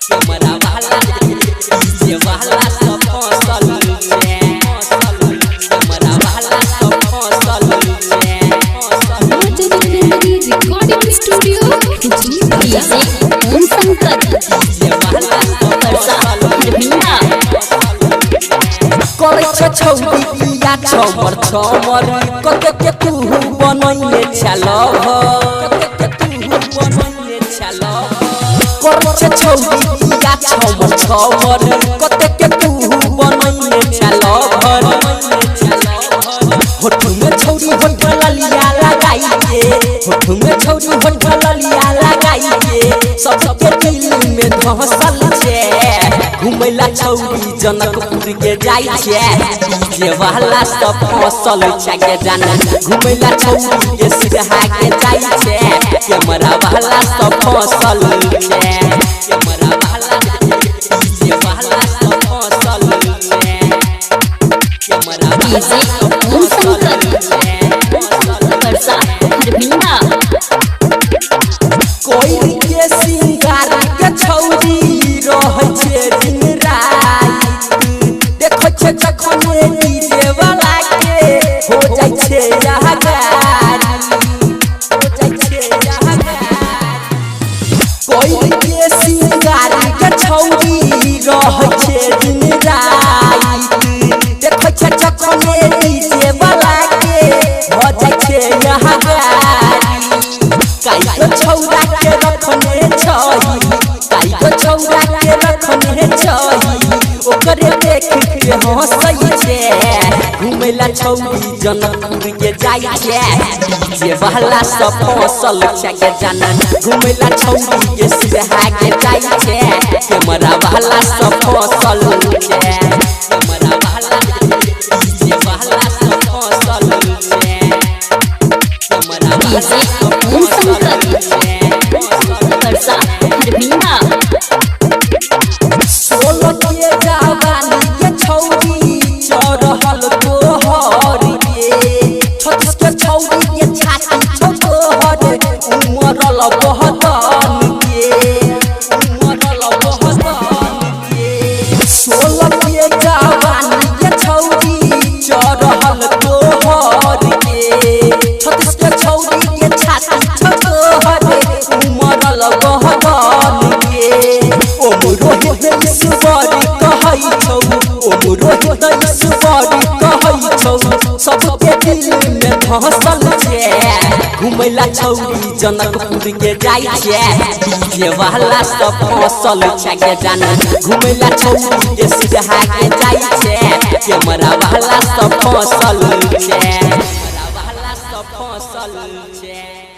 Camera वाला DJ वाला सब फसल छे कैमरा वाला सब फसल छे रिकॉर्डिंग स्टूडियो डीजे ओम शंकर डीजे वाला सब फसल भिंडा करे छे छौरी या छमर छमर कते के तू बनैले छलभ कते के तू बनैले छलभ करे छे छौरी या छमर छमर कते के तू बनैले छलभ होठ में छौरी होठ ललिया लगाई के होठ में छौरी होठ ललिया लगाई के सबके दिल में धसल छे घुमैला छौरी जनकपुर के जाई छे डीजे वाला सब फसल छे के जाना घुमैला छौरी के सिरहा के जाई छे कैमरा वाला सब फसल छे कैमरा वाला डीजे वाला सब फसल छे कैमरा डीजे ओम शंकर परसा भिंडा कोई के सिंगार के छौरी रहै छे दिन रात देखै छे जखन डीजे वाला के हो जाय छे यहाँ गाड़ी हो जाय छे यहाँ गाड़ी कोई के सिंगार के छौरी रहै छे दिन रात देखै छे जखन डीजे वाला के हो जाय छे यहाँ गाड़ी काई छौरा के रखने छही काई छौरा के रखने छही ओकरे देख के हंसै छे घुमैला छौरी जनकपुर के जाई छे डीजे वाला सब फसल छे के जाना घुमैला छौरी के सिरहा के जाई छे कैमरा वाला सब फसल छे कैमरा वाला डीजे वाला सब फसल छे कैमरा वाला ओम शंकर परसा भिंडा सोलो के जवानी के छौरी चढ़ल तोहर के छत्तीस के छौरी के छाती छोहर उमरल बहदन के सोलो के जवानी के छौरी चढ़ल तोहर के छत्तीस के छौरी के छाती छोहर उमरल बहदन के रोहित ईश्वरी कहै छौ ओम रोहित ईश्वरी कहै छौ सबके दिल में धसल छे घुमैला छौरी जनकपुर के जाई छे डीजे वाला सब फसल छे के जाना घुमैला छौरी के सिरहा के जाई छे कैमरा वाला सब फसल छे कैमरा वाला सब फसल छे।